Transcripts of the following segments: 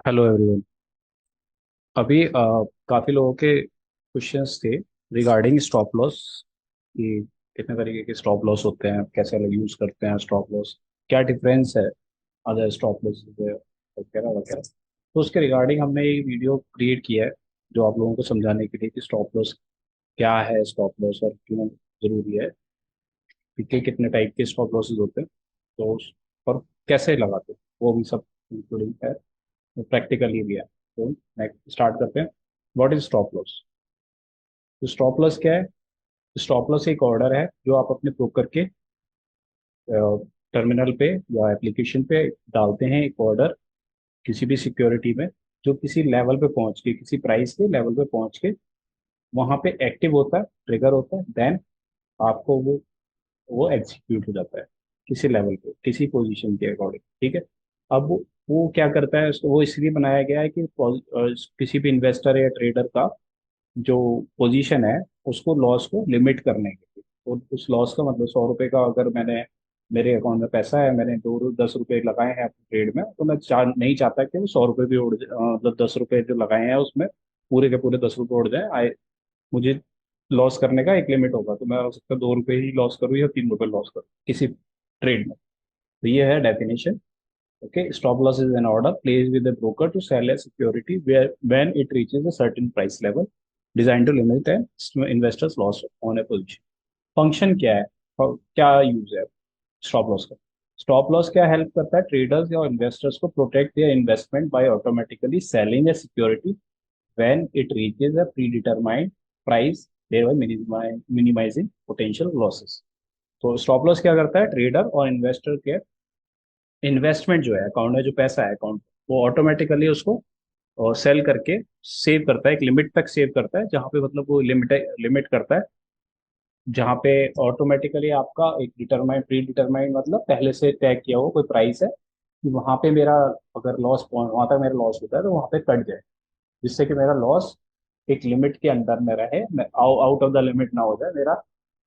Hello everyone. अभी काफ़ी लोगों के क्वेश्चंस थे रिगार्डिंग स्टॉप लॉस कि कितने तरीके के स्टॉप लॉस होते हैं, कैसे लोग यूज़ करते हैं स्टॉप लॉस, क्या डिफरेंस है अदर स्टॉप लॉस वगैरह वगैरह। तो उसके रिगार्डिंग हमने एक वीडियो क्रिएट किया है जो आप लोगों को समझाने के लिए कि स्टॉप लॉस क्या है, स्टॉप लॉस और क्यों ज़रूरी है, कि कितने टाइप के स्टॉप लॉसेज होते हैं, तो और कैसे लगाते हैं, वो भी सब इंक्लूडिंग है, प्रैक्टिकली भी है। तो नेक्स्ट स्टार्ट करते हैं। What is stop loss? तो स्टॉप लॉस क्या है? स्टॉप लॉस एक ऑर्डर है जो आप अपने ब्रोकर के टर्मिनल पे या एप्लीकेशन पे डालते हैं, एक ऑर्डर किसी भी सिक्योरिटी में जो किसी लेवल पे पहुंच के, किसी प्राइस के लेवल पे पहुंच के वहां पे एक्टिव होता है, ट्रिगर होता है, देन आपको वो एग्जीक्यूट हो जाता है किसी लेवल पे, किसी पोजीशन के अकॉर्डिंग। ठीक है। अब वो क्या करता है, वो इसलिए बनाया गया है कि किसी भी इन्वेस्टर या ट्रेडर का जो पोजीशन है उसको, लॉस को लिमिट करने के लिए। और उस लॉस का मतलब 100 रुपए का अगर मैंने, मेरे अकाउंट में पैसा है, मैंने 10 रुपए लगाए हैं अपने ट्रेड में, तो मैं नहीं चाहता कि वो 100 रुपए भी उड़ मतलब 10 रुपए जो लगाए हैं उसमें पूरे के पूरे 10 रुपए उड़ जाए। मुझे लॉस करने का एक लिमिट होगा, तो मैं हो सकता है 2 रुपए ही लॉस करूँ या 3 रुपए लॉस करूँ किसी ट्रेड में। तो ये है definition. Okay, stop loss is an order place with the broker to sell a security where when it reaches a certain price level design to limit an investors loss on a position. Function क्या है और क्या use है stop loss का? Stop loss क्या help करता है? Traders या इन्वेस्टर्स को protect their investment by automatically selling a security when it reaches a predetermined price, thereby minimizing potential losses। तो स्टॉप लॉस क्या करता है? ट्रेडर और इन्वेस्टर के इन्वेस्टमेंट जो है, अकाउंट में जो पैसा है अकाउंट, वो ऑटोमेटिकली उसको सेल करके सेव करता है, एक लिमिट तक सेव करता है, जहाँ पे मतलब वो लिमिट लिमिट करता है, जहाँ पे ऑटोमेटिकली आपका एक डिटरमाइंड, प्री डिटरमाइंड मतलब पहले से तय किया हुआ कोई प्राइस है कि वहां पे मेरा अगर लॉस, वहां तक मेरा लॉस होता है तो वहां पे कट जाए, जिससे कि मेरा लॉस एक लिमिट के अंदर में रहे, मैं आउट ऑफ द लिमिट ना हो जाए, मेरा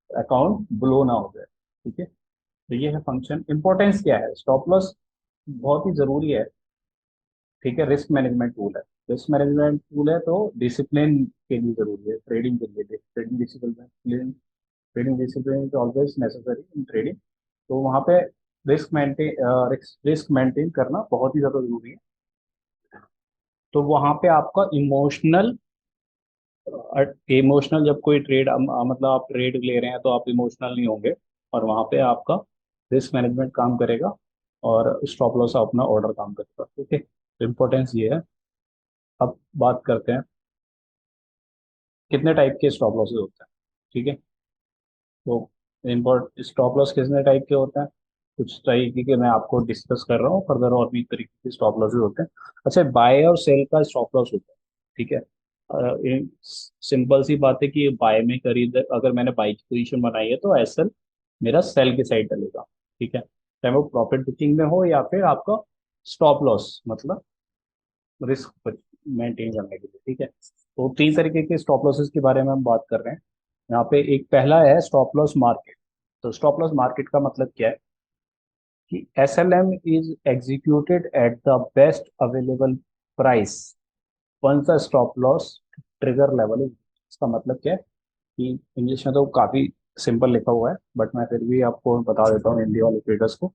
अकाउंट ब्लो ना हो जाए। ठीक है। तो ये है फंक्शन। इंपॉर्टेंस क्या है? स्टॉप लॉस बहुत ही जरूरी है। ठीक है, रिस्क मैनेजमेंट टूल है। रिस्क मैनेजमेंट टूल है तो डिसिप्लिन के लिए जरूरी है, ट्रेडिंग के लिए। Trading discipline, trading discipline is always necessary in trading. तो वहाँ पे रिस्क मेंटेन करना बहुत ही ज्यादा जरूरी है। तो वहाँ पे आपका इमोशनल जब कोई ट्रेड, मतलब आप ट्रेड ले रहे हैं तो आप इमोशनल नहीं होंगे, और वहां पे आपका रिस्क मैनेजमेंट काम करेगा और स्टॉप लॉस अपना ऑर्डर काम करेगा। ठीक है, इम्पोर्टेंस ये है। अब बात करते हैं कितने टाइप के स्टॉप लॉसेज होते हैं। ठीक है। तो इम्पोर्ट स्टॉप लॉस कितने टाइप के होते हैं, कुछ तरीके के मैं आपको डिस्कस कर रहा हूँ फर्दर, और भी तरीके के स्टॉप लॉसेज होते हैं। अच्छा, बाय और सेल का स्टॉप लॉस होता है। ठीक है। सिंपल सी बात है कि बाय में खरीद, अगर मैंने बाई की पोजीशन बनाई है तो एसएल मेरा सेल के साइड डलेगा। ठीक है, चाहे वो प्रॉफिट बुकिंग में हो या फिर आपका स्टॉप लॉस मतलब रिस्क मेंटेन करने के लिए। ठीक है। तो 3 तरीके के स्टॉप लॉसेस के बारे में हम बात कर रहे हैं यहाँ पे। एक पहला है स्टॉप लॉस मार्केट। तो स्टॉप लॉस मार्केट का मतलब क्या है कि SLM is executed at the best available price once the stop loss trigger level is. इसका मतलब क्या है कि इंग्लिश में तो काफी सिंपल लिखा हुआ है, बट मैं फिर भी आपको बता देता हूँ हिंदी वाले ट्रेडर्स को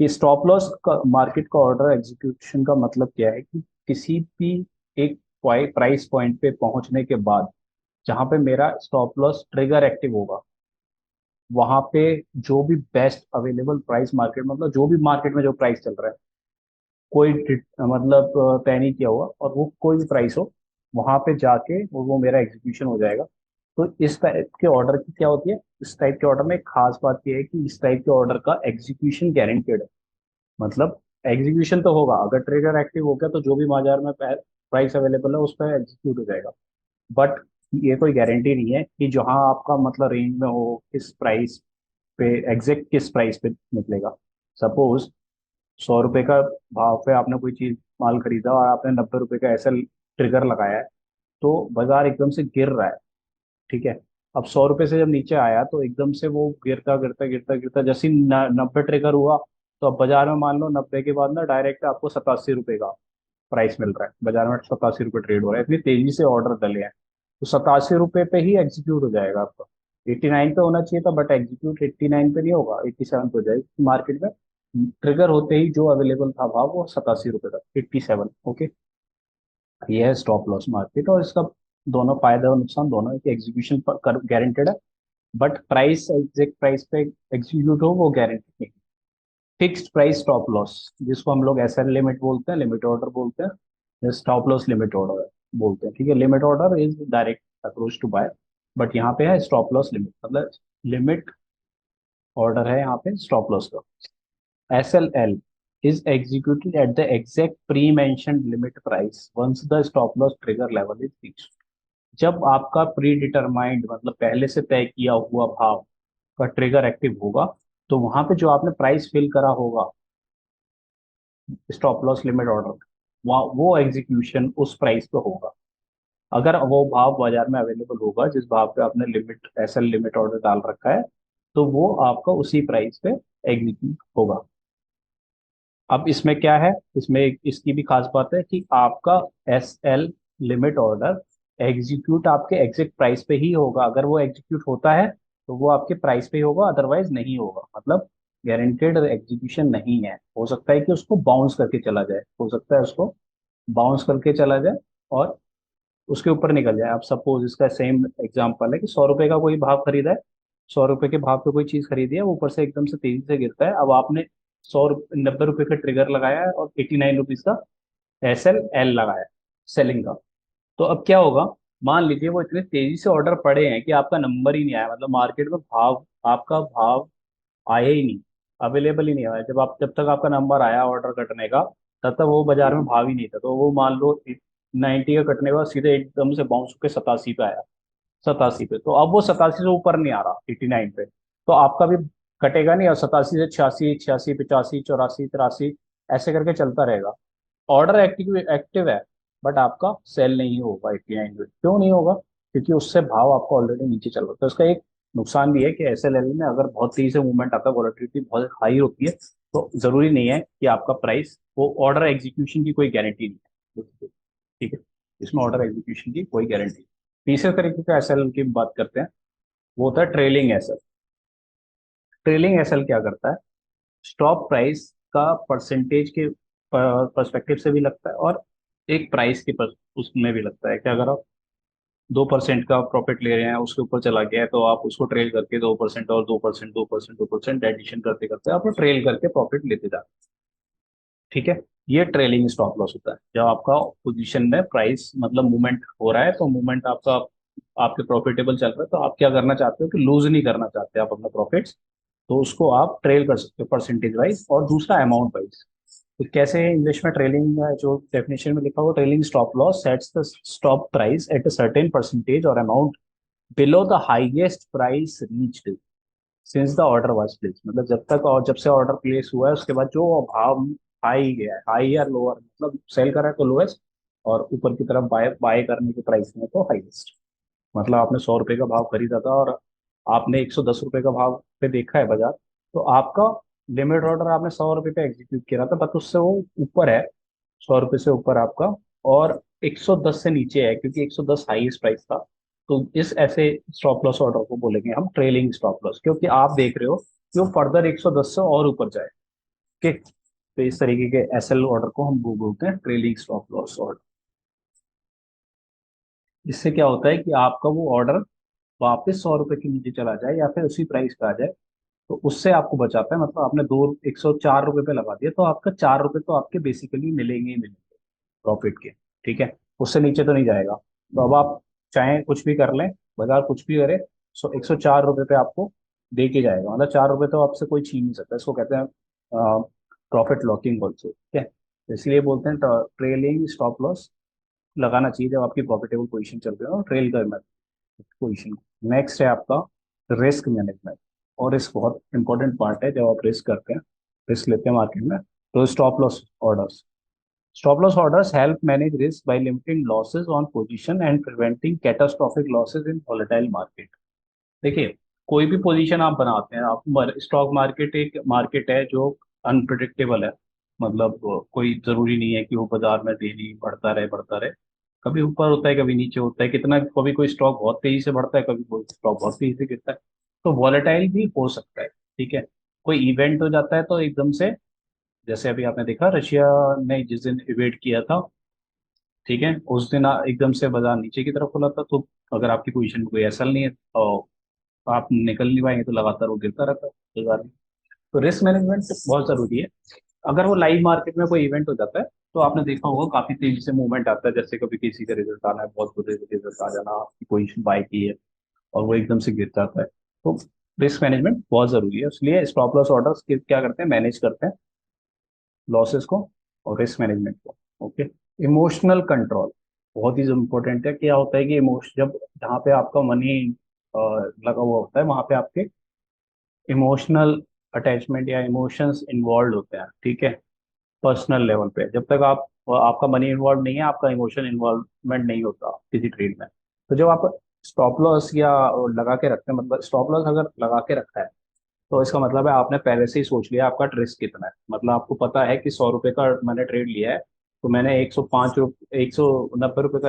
कि स्टॉप लॉस का मार्केट का ऑर्डर एग्जीक्यूशन का मतलब क्या है कि किसी भी एक प्राइस पॉइंट पे पहुंचने के बाद जहां पे मेरा स्टॉप लॉस ट्रिगर एक्टिव होगा, वहां पे जो भी बेस्ट अवेलेबल प्राइस मार्केट, मतलब जो भी मार्केट में जो प्राइस चल रहा है, कोई मतलब तय नहीं किया हुआ, और वो कोई भी प्राइस हो, वहां पे जाके वो मेरा एग्जीक्यूशन हो जाएगा। तो इस टाइप के ऑर्डर की क्या होती है, इस टाइप के ऑर्डर में एक खास बात यह है कि इस टाइप के ऑर्डर का एग्जीक्यूशन गारंटेड है। मतलब एग्जीक्यूशन तो होगा, अगर ट्रेडर एक्टिव हो गया तो जो भी बाजार में प्राइस अवेलेबल है उस पर एग्जीक्यूट हो जाएगा। बट ये कोई गारंटी नहीं है कि जहां आपका मतलब रेंज में हो, किस प्राइस पे, एग्जैक्ट किस प्राइस पे निकलेगा। सपोज 100 रुपए का भाव पे आपने कोई चीज, माल खरीदा और आपने 90 रुपए का ऐसा ट्रिगर लगाया है, तो बाजार एकदम से गिर रहा है। ठीक है। अब 100 रुपए से जब नीचे आया तो एकदम से वो गिरता गिरता गिरता गिरता, जैसे ही 90 ट्रिगर हुआ, तो अब बाजार में मान लो 90 के बाद ना डायरेक्ट आपको 87 रुपए का प्राइस मिल रहा है, बाजार में 87 रुपये ट्रेड हो रहा है, इतनी तेजी से ऑर्डर डले हैं, तो 87 रुपये पे ही एग्जीक्यूट हो जाएगा आपका। 89 पे होना चाहिए था, बट एग्जीक्यूट 89 पे नहीं होगा, 87 पे हो जाएगा। मार्केट में ट्रिगर होते ही जो अवेलेबल था भाव वो 87 रुपये था, 87। ओके, ये है स्टॉप लॉस मार्केट, और इसका दोनों फायदा और नुकसान दोनों है कि एग्जीक्यूशन गारंटेड है, बट प्राइस एग्जैक्ट प्राइस पे एग्जीक्यूट हो वो गारंटी नहीं। फिक्स्ड प्राइस स्टॉप लॉस, जिसको हम लोग एसएल लिमिट बोलते हैं, लिमिट ऑर्डर बोलते हैं, स्टॉप लॉस लिमिट ऑर्डर बोलते हैं। ठीक है, limit order is direct approach to buy, but यहाँ पे है स्टॉप लॉस लिमिट, मतलब लिमिट ऑर्डर है यहाँ पे स्टॉप लॉस का। SLL is executed at the exact pre-mentioned limit price once the stop loss trigger level is reached। जब आपका प्री डिटरमाइंड मतलब पहले से तय किया हुआ भाव का ट्रिगर एक्टिव होगा, तो वहां पे जो आपने प्राइस फिल करा होगा स्टॉप लॉस लिमिट ऑर्डर, वहाँ वो एग्जीक्यूशन उस प्राइस पे होगा। अगर वो भाव बाजार में अवेलेबल होगा जिस भाव पे आपने लिमिट एसएल लिमिट ऑर्डर डाल रखा है, तो वो आपका उसी प्राइस पे एग्जीक्यूट होगा। अब इसमें क्या है, इसमें इसकी भी खास बात है कि आपका SL लिमिट ऑर्डर एग्जीक्यूट आपके एग्जैक्ट प्राइस पे ही होगा। अगर वो एग्जीक्यूट होता है तो वो आपके प्राइस पे ही होगा, अदरवाइज नहीं होगा। मतलब गारंटेड एग्जीक्यूशन नहीं है, हो सकता है कि उसको बाउंस करके चला जाए, हो सकता है उसको बाउंस करके चला जाए और उसके ऊपर निकल जाए। आप सपोज इसका सेम एग्जांपल है कि 100 रुपए का कोई भाव खरीदा है, 100 रुपए के भाव पे कोई चीज खरीदी है, ऊपर से एकदम से तेजी से गिरता है, अब आपने 90 रुपए का ट्रिगर लगाया है और 89 रुपीज का SLL लगाया है सेलिंग का। तो अब क्या होगा, मान लीजिए वो इतने तेजी से ऑर्डर पड़े हैं कि आपका नंबर ही नहीं आया, मतलब मार्केट में भाव, आपका भाव आया ही नहीं, अवेलेबल ही नहीं आया। जब तक आपका नंबर आया ऑर्डर कटने का, तब तक वो बाजार में भाव ही नहीं था। तो वो मान लो 90 का कटने के बाद सीधे एकदम से बाउंस होकर 87 पे आया, 87 पे, तो अब वो 87 से ऊपर नहीं आ रहा 89 पे, तो आपका भी कटेगा नहीं, और 87 से 86, 86, 85, 84, 83 ऐसे करके चलता रहेगा। ऑर्डर एक्टिव एक्टिव है, बट आपका सेल नहीं होगा 89 पे। क्यों नहीं होगा? क्योंकि उससे भाव आपका ऑलरेडी नीचे चल रहा है। तो इसका एक नुकसान भी है कि SLL में अगर बहुत तेजी से मूवमेंट आता है, वॉलेटिलिटी बहुत हाई होती है, तो जरूरी नहीं है कि आपका प्राइस, वो ऑर्डर एग्जीक्यूशन की कोई गारंटी नहीं है। ठीक है, इसमें ऑर्डर एग्जीक्यूशन की कोई गारंटी। तीसरे तरीके का SLL की बात करते हैं, वो होता है ट्रेलिंग SL। ट्रेलिंग SL क्या करता है, स्टॉक प्राइस का परसेंटेज के पर्सपेक्टिव से भी लगता है, और एक प्राइस के उसमें भी लगता है कि अगर आप 2% का प्रॉफिट ले रहे हैं, उसके ऊपर चला गया है, तो आप उसको ट्रेल करके 2% और 2%, 2%, 2% एडिशन करते करते आप ट्रेल करके प्रॉफिट लेते जाते हैं। ठीक है, ये ट्रेलिंग स्टॉप लॉस होता है। जब आपका पोजीशन में प्राइस मतलब मूवमेंट हो रहा है, तो मूवमेंट आपका आपके प्रॉफिटेबल चल रहा है, तो आप क्या करना चाहते हो कि लूज नहीं करना चाहते आप अपना प्रॉफिट्स, तो उसको आप ट्रेल कर सकते हो परसेंटेज वाइज। और दूसरा अमाउंट वाइज, तो कैसे इंग्लिश में ट्रेलिंग, जो डेफिनेशन में लिखा हुआ, trailing stop loss sets the stop price at a certain percentage और amount below the highest price reached since the order was place. मतलब जब तक, और जब से ऑर्डर प्लेस हुआ है उसके बाद जो भाव हाई गया है, हाई या लोअर, मतलब सेल करा है तो लोएस्ट, और ऊपर की तरफ बाय बाय करने की प्राइस में तो हाईएस्ट। मतलब आपने 100 रुपए का भाव खरीदा था और आपने 110 रुपए का भाव पे देखा है बाजार, तो आपका लिमिट ऑर्डर आपने 100 रुपए पे एग्जीक्यूट किया था, बट उससे वो ऊपर है, 100 रुपए से ऊपर आपका, और 110 से नीचे है क्योंकि 110 हाईएस्ट प्राइस था। तो इस ऐसे स्टॉप लॉस ऑर्डर को बोलेंगे हम ट्रेलिंग स्टॉप लॉस, क्योंकि आप देख रहे हो कि वो फर्दर 110 से और ऊपर जाए। ठीक, तो इस तरीके के SL ऑर्डर को हम वो बोलते हैं ट्रेलिंग स्टॉप लॉस ऑर्डर। इससे क्या होता है कि आपका वो ऑर्डर वापस 100 रुपए के नीचे चला जाए या फिर उसी प्राइस पे आ जाए, तो उससे आपको बचाता है। मतलब आपने 104 रुपए पे लगा दिया, तो आपका 4 रुपए तो आपके बेसिकली मिलेंगे ही मिलेंगे प्रॉफिट के। ठीक है, उससे नीचे तो नहीं जाएगा। तो अब आप चाहे कुछ भी कर लें, बाजार कुछ भी करे, 104 रुपए पे आपको दे के जाएगा। मतलब 4 रुपए तो आपसे कोई छीन नहीं सकता, इसको कहते हैं प्रॉफिट लॉकिंग ऑल्सो। ठीक है, तो इसलिए बोलते हैं ट्रेलिंग स्टॉप लॉस लगाना चाहिए जब आपकी प्रॉफिटेबल पोजीशन चल रही हो, ट्रेल करना पोजीशन। नेक्स्ट है आपका रिस्क मैनेजमेंट, और रिस्क बहुत इंपॉर्टेंट पार्ट है जब आप रिस्क करते हैं, रिस्क लेते हैं मार्केट में। तो stop loss orders, stop loss orders help manage risk by limiting losses on position and preventing catastrophic losses in volatile market. देखिए, कोई भी पोजीशन आप बनाते हैं, आप स्टॉक मार्केट एक मार्केट है जो अनप्रिडिक्टेबल है। मतलब कोई जरूरी नहीं है कि वो बाजार में डेली बढ़ता रहे। कभी ऊपर होता है, कभी नीचे होता है, कितना कभी कोई स्टॉक बहुत तेजी से बढ़ता है, कभी कोई स्टॉक बहुत तेजी से गिरता है। तो वॉलेटाइल भी हो सकता है। ठीक है। कोई इवेंट हो जाता है तो एकदम से, जैसे अभी आपने देखा रशिया ने जिस दिन इवेंट किया था, ठीक है, उस दिन एकदम से बाजार नीचे की तरफ खुला था। तो अगर आपकी पोजीशन में कोई एसएल नहीं है तो आप निकल नहीं पाएंगे, तो लगातार वो गिरता रहता है बाजार में। तो रिस्क मैनेजमेंट बहुत जरूरी है। अगर वो लाइव मार्केट में कोई इवेंट हो जाता है तो आपने देखा होगा काफी तेजी से मूवमेंट आता है, जैसे कभी किसी का रिजल्ट आना है, बहुत बुरे रिजल्ट आ जाना, आपकी पोजीशन बाय की है और वो एकदम से गिर जाता है। तो रिस्क मैनेजमेंट बहुत जरूरी है, इसलिए स्टॉप लॉस ऑर्डर्स क्या करते हैं, मैनेज करते हैं लॉसेस को और रिस्क मैनेजमेंट को। ओके। इमोशनल कंट्रोल बहुत ही इम्पोर्टेंट है। क्या होता है कि इमोशन जब, जहाँ पे आपका मनी लगा हुआ होता है, वहां पे आपके इमोशनल अटैचमेंट या इमोशंस इन्वॉल्व होते हैं। ठीक है। पर्सनल लेवल पे जब तक आप, आपका मनी इन्वॉल्व नहीं है, आपका इमोशन इन्वॉल्वमेंट नहीं होता किसी ट्रेड में। तो जब आप स्टॉप लॉस या लगा के रखते हैं, मतलब स्टॉप लॉस अगर लगा के रखा है तो इसका मतलब है आपने पहले से ही सोच लिया आपका रिस्क कितना है। मतलब आपको पता है कि 100 रुपए का मैंने ट्रेड लिया है, तो मैंने 105 रुपये, 190 रुपये का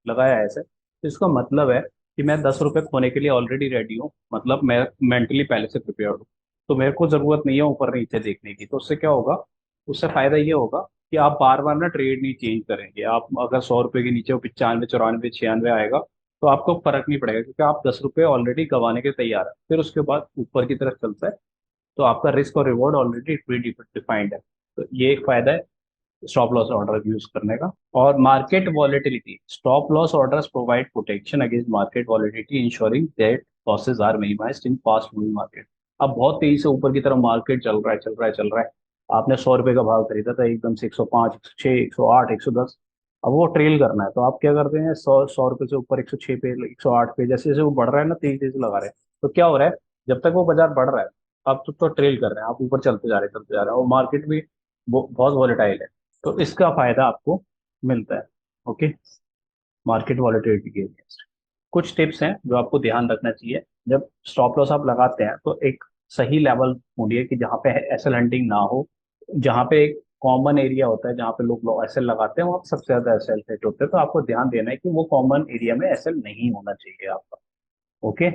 लगाया है ऐसे, तो इसका मतलब है कि मैं 10 रुपये खोने के लिए ऑलरेडी रेडी हूँ। मतलब मैं मेंटली पहले से प्रिपेयर हूँ। तो मेरे को जरूरत नहीं है ऊपर नीचे देखने की। तो उससे क्या होगा, उससे फायदा ये होगा कि आप बार बार ना ट्रेड नहीं चेंज करेंगे। आप अगर 100 रुपये के नीचे वो 95, 94, 96 आएगा, तो आपको फर्क नहीं पड़ेगा, क्योंकि आप 10 रुपये ऑलरेडी गंवाने के तैयार है। फिर उसके बाद ऊपर की तरफ चलता है तो आपका रिस्क और रिवॉर्ड ऑलरेडी प्री डिफाइंड है। तो ये एक फायदा है स्टॉप लॉस ऑर्डर यूज करने का। और market volatility, stop loss orders provide protection against market volatility, ensuring that losses are minimized in fast moving market. अब बहुत तेजी से ऊपर की तरफ मार्केट चल रहा है, चल रहा है, चल रहा है। आपने 100 रुपए का भाव खरीदा था, एकदम से 105, 106, 108, 110। अब वो ट्रेल करना है तो आप क्या करते हैं, 100 रुपए से ऊपर 106 पे, 108 पे, जैसे जैसे वो बढ़ रहा है ना, तेजी तेजी लगा रहे हैं। तो क्या हो रहा है, जब तक वो बाजार बढ़ रहा है, आप तो ट्रेल कर रहे हैं, आप ऊपर चलते जा रहे हैं, चलते जा रहे हैं, और मार्केट भी बहुत वॉलेटाइल है। तो इसका फायदा आपको मिलता है। ओके। मार्केट वॉलेटिलिटी के अगेंस्ट कुछ टिप्स हैं जो आपको ध्यान रखना चाहिए। जब स्टॉप लॉस आप लगाते हैं तो एक सही लेवल ढूंढिए कि जहाँ पे एसएल हंटिंग ना हो। जहाँ पे एक कॉमन एरिया होता है जहाँ पे लोग एसएल लगाते हैं, वहाँ पे सबसे ज्यादा एसएल हिट होते हैं। तो आपको ध्यान देना है कि वो कॉमन एरिया में एसएल नहीं होना चाहिए आपका। ओके।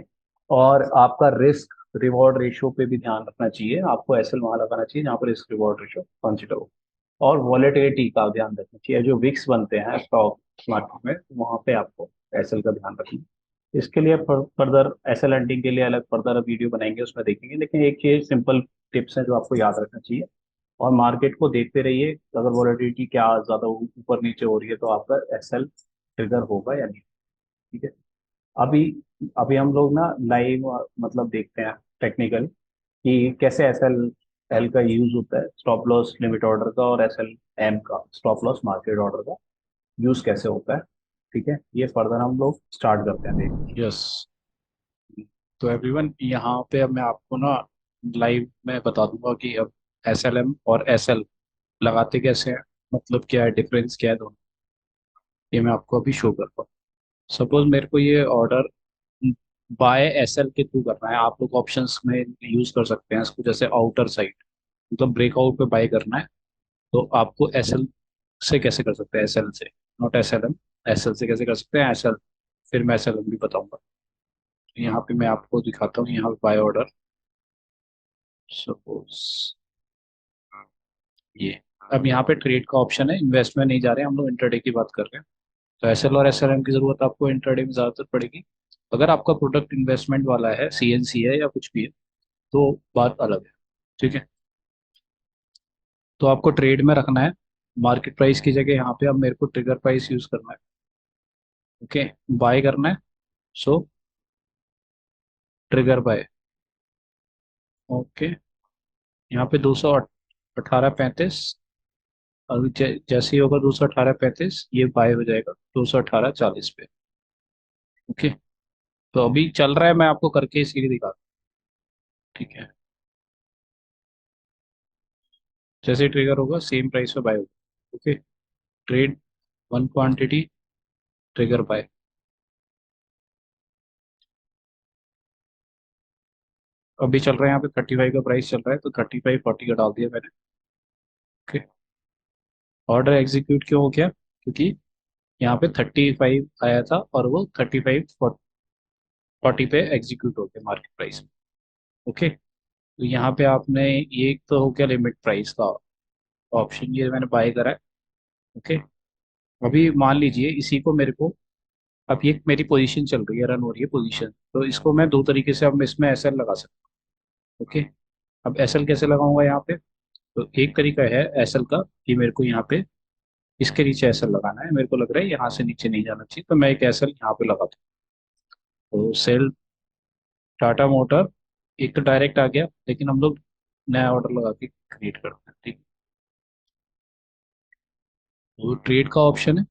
और आपका रिस्क रिवॉर्ड रेशियो पे भी ध्यान रखना चाहिए। आपको एसएल वहां लगाना चाहिए जहाँ पर रिस्क रिवॉर्ड रेशियो कंसिडर हो। और वॉलेटिलिटी का ध्यान रखना चाहिए, जो विक्स बनते हैं स्टॉक मार्केट में, वहां पे आपको एसएल का ध्यान रखना है। इसके लिए फर्दर एसएल हंटिंग के लिए अलग फर्दर वीडियो बनाएंगे, उसमें देखेंगे। लेकिन एक ये सिंपल टिप्स है जो आपको याद रखना चाहिए। और मार्केट को देखते रहिए, अगर वॉलेटिलिटी क्या ज्यादा ऊपर नीचे हो रही है तो आपका एसएल ट्रिगर होगा या नहीं। ठीक है। अभी अभी हम लोग ना लाइव मतलब देखते हैं टेक्निकल कि कैसे एस एल एल का यूज होता है, स्टॉप लॉस लिमिट ऑर्डर का, और एस एल एम का, स्टॉप लॉस मार्केट ऑर्डर का यूज कैसे होता है। ठीक है, ये फर्दर हम लोग स्टार्ट करते हैं देख। यस। तो एवरीवन, यहाँ पे अब मैं आपको ना लाइव में बता दूंगा कि अब एस एल एम और एस एल लगाते कैसे हैं, मतलब क्या है डिफरेंस, क्या है दोनों। ये मैं आपको अभी शो करता हूँ। सपोज मेरे को ये ऑर्डर बाय एस एल के थ्रू करना है। आप लोग ऑप्शंस में यूज कर सकते हैं इसको, जैसे आउटर साइड, मतलब ब्रेकआउट पे बाय करना है। तो आपको एस एल से कैसे कर सकते हैं, एस एल से, not S L M. S L से कैसे कर सकते हैं, एस एल, फिर मैं एस एल एम भी बताऊंगा। यहाँ पे मैं आपको दिखाता हूँ, यहाँ पे बाय ऑर्डर, सपोज ये। अब यहाँ पे ट्रेड का ऑप्शन है, इन्वेस्ट में नहीं जा रहे हैं हम लोग, इंटरडे की बात कर रहे हैं। तो एसएल और एसएलएम की जरूरत आपको इंटरडे में ज्यादातर पड़ेगी। अगर आपका प्रोडक्ट इन्वेस्टमेंट वाला है, सीएनसी है या कुछ भी है, तो बात अलग है। ठीक है। तो आपको ट्रेड में रखना है मार्केट प्राइस की जगह, यहाँ पे अब मेरे को ट्रिगर प्राइस यूज करना है। ओके। बाय करना है, सो ट्रिगर बाय। ओके। यहाँ पे 218.35, और जैसे ही होगा 218.35, ये बाय हो जाएगा 218.40 पे। ओके। तो अभी चल रहा है, मैं आपको करके इसीलिए दिखा रहा हूँ। ठीक है। जैसे ट्रिगर होगा सेम प्राइस पे बाय होगा। Okay. Trade one quantity, trigger by. अभी चल रहा है यहाँ पे 35 का प्राइस चल रहा है, तो 35.40 का डाल दिया मैंने। ओके। ऑर्डर एग्जीक्यूट क्यों हो गया? क्योंकि यहाँ पे 35 आया था और वो 35 40 पे एग्जीक्यूट हो गया मार्केट प्राइस में। ओके, तो यहाँ पे आपने ये एक तो हो गया लिमिट प्राइस का ऑप्शन, ये मैंने बाय करा है। ओके, अभी मान लीजिए इसी को मेरे को, अब ये मेरी पोजीशन चल रही है, रन हो रही है पोजीशन, तो इसको मैं दो तरीके से अब इसमें एसएल लगा सकता हूँ। ओके, अब एसएल कैसे लगाऊंगा यहाँ पे? तो एक तरीका है एसएल का कि मेरे को यहाँ पे इसके नीचे एसएल लगाना है, मेरे को लग रहा है यहाँ से नीचे नहीं जाना चाहिए, तो मैं एक एसएल यहाँ पे लगाता हूँ। तो सेल टाटा मोटर, एक तो डायरेक्ट आ गया, लेकिन हम लोग नया ऑर्डर लगा के क्रिएट करते हैं। ठीक है, तो ट्रेड का ऑप्शन है,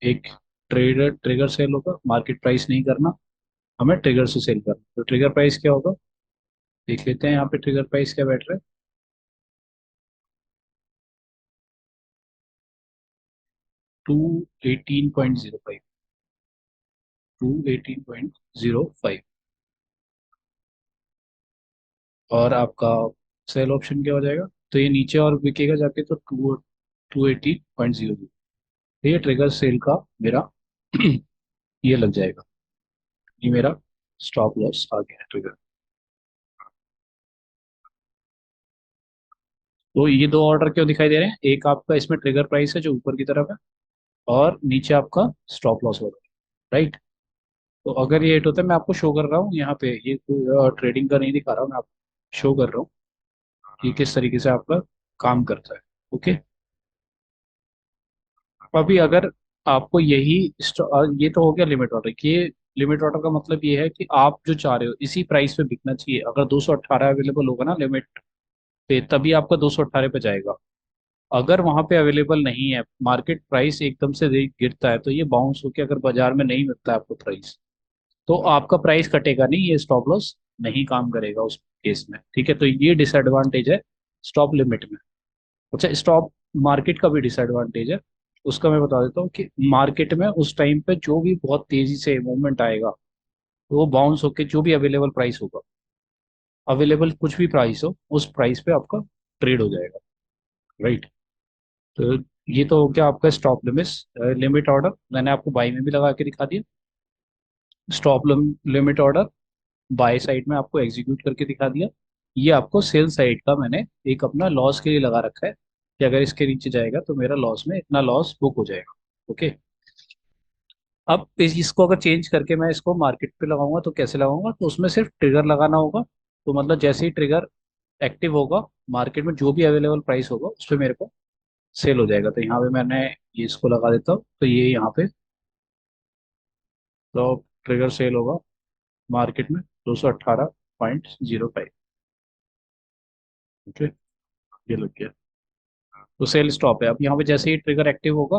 एक ट्रेडर ट्रिगर सेल होगा, मार्केट प्राइस नहीं करना, हमें ट्रिगर से सेल करना। तो ट्रिगर प्राइस क्या होगा देख लेते हैं, यहाँ पे ट्रिगर प्राइस क्या बैठ रहा है। 218.05, 218.05। और आपका सेल ऑप्शन क्या हो जाएगा? तो ये नीचे और बिकेगा जाके, तो 280.00। ये ट्रिगर सेल का मेरा ये लग जाएगा, ये मेरा स्टॉप लॉस आ गया ट्रिगर। तो ये दो ऑर्डर क्यों दिखाई दे रहे हैं? एक आपका इसमें ट्रिगर प्राइस है जो ऊपर की तरफ है, और नीचे आपका स्टॉप लॉस ऑर्डर, राइट। तो अगर ये हिट होता है, मैं आपको शो कर रहा हूँ यहाँ पे, ये ट्रेडिंग का नहीं दिखा रहा हूँ, मैं आपको शो कर रहा हूँ कि किस तरीके से आपका काम करता है। ओके, अभी अगर आपको ये तो हो गया लिमिट ऑर्डर। ये लिमिट ऑर्डर का मतलब ये है कि आप जो चाह रहे हो इसी प्राइस पे बिकना चाहिए। अगर 218 अवेलेबल होगा ना लिमिट पे, तभी आपका 218 पे जाएगा। अगर वहां पे अवेलेबल नहीं है, मार्केट प्राइस एकदम से गिरता है, तो ये बाउंस होकर अगर बाजार में नहीं मिलता है आपको प्राइस, तो आपका प्राइस कटेगा नहीं, ये स्टॉप लॉस नहीं काम करेगा उस केस में। ठीक है, तो ये डिसएडवांटेज है स्टॉप लिमिट में। अच्छा, स्टॉप मार्केट का भी डिसएडवांटेज है, उसका मैं बता देता हूँ कि मार्केट में उस टाइम पे जो भी बहुत तेजी से मूवमेंट आएगा, तो वो बाउंस होके जो भी अवेलेबल प्राइस होगा, अवेलेबल कुछ भी प्राइस हो, उस प्राइस पे आपका ट्रेड हो जाएगा, राइट। तो ये तो हो गया आपका स्टॉप लिमिट ऑर्डर, मैंने आपको बाई में भी लगा के दिखा दिया। Stop limit order by side में आपको एग्जीक्यूट करके दिखा दिया। ये आपको सेल साइड का मैंने एक अपना लॉस के लिए लगा रखा है कि अगर इसके नीचे जाएगा तो मेरा लॉस में इतना लॉस बुक हो जाएगा। ओके, अब इसको अगर चेंज करके मैं इसको मार्केट पे लगाऊंगा तो कैसे लगाऊंगा? तो उसमें सिर्फ ट्रिगर लगाना होगा। तो मतलब जैसे ही ट्रिगर एक्टिव होगा, मार्केट में जो भी अवेलेबल प्राइस होगा उस पर मेरे को सेल हो जाएगा। तो यहाँ पे मैंने ये इसको लगा देता हूँ, तो ये यहाँ पे तो ट्रिगर सेल होगा मार्केट में 218.05। ओके, ये लग गया, तो सेल स्टॉप है। अब यहाँ पे जैसे ही ट्रिगर एक्टिव होगा,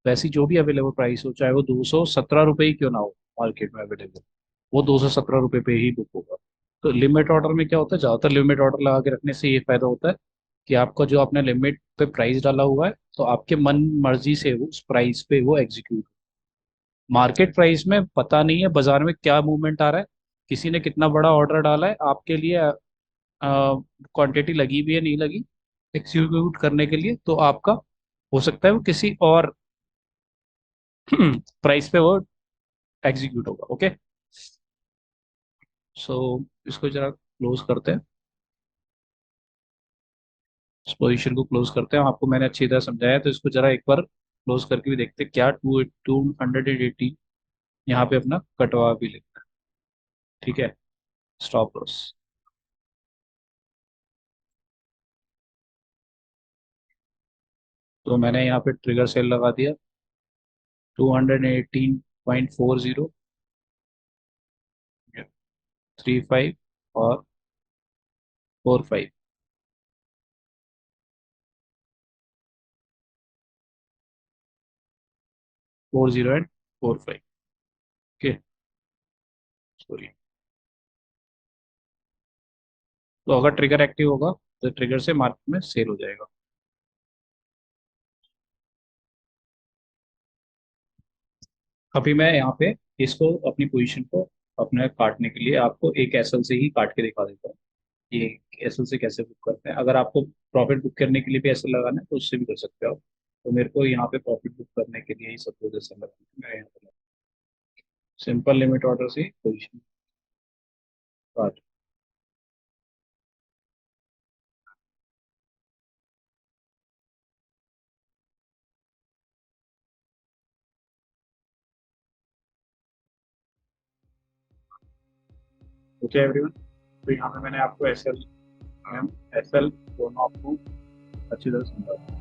वैसे ही जो भी अवेलेबल प्राइस हो, चाहे वो 217 रुपये ही क्यों ना हो मार्केट में अवेलेबल, वो 217 रुपये पे ही बुक होगा। तो लिमिट ऑर्डर में क्या होता है, ज़्यादातर लिमिट ऑर्डर लगा के रखने से ये फायदा होता है कि आपका जो आपने लिमिट पे प्राइस डाला हुआ है, तो आपके मन मर्जी से वो उस प्राइस पे वो एग्जीक्यूट। मार्केट प्राइस में पता नहीं है बाजार में क्या मूवमेंट आ रहा है, किसी ने कितना बड़ा ऑर्डर डाला है आपके लिए, क्वांटिटी लगी भी है नहीं लगी एग्जीक्यूट करने के लिए, तो आपका हो सकता है वो किसी और प्राइस पे वो एग्जीक्यूट होगा। ओके, सो इसको जरा क्लोज करते हैं, इस पोजीशन को क्लोज करते हैं। आपको मैंने अच्छी तरह समझाया, तो इसको जरा एक बार क्लोज करके भी देखते हैं क्या 280 यहाँ पे अपना कटवा भी लेते हैं। ठीक है, स्टॉप लॉस, तो मैंने यहाँ पे ट्रिगर सेल लगा दिया 218.40, 35 और 45, 40 एंड 45। ओके, सॉरी, तो अगर ट्रिगर एक्टिव होगा तो ट्रिगर से मार्केट में सेल हो जाएगा। अभी मैं यहाँ पे इसको अपनी पोजीशन को अपने काटने के लिए आपको एक एसएल से ही काट के दिखा देता हूँ। ये एसएल से कैसे बुक करते हैं, अगर आपको प्रॉफिट बुक करने के लिए भी एसएल लगाना है तो उससे भी कर सकते हो आप। तो मेरे को यहाँ पे प्रॉफिट बुक करने के लिए ही सब पोजीशन लगती है, मैं यहाँ पे सिंपल लिमिट ऑर्डर से पोजीशन स्टार्ट। ओके एवरीवन, तो यहाँ पे मैंने आपको S L M S L दोनों आपको अच्छी तरह समझा।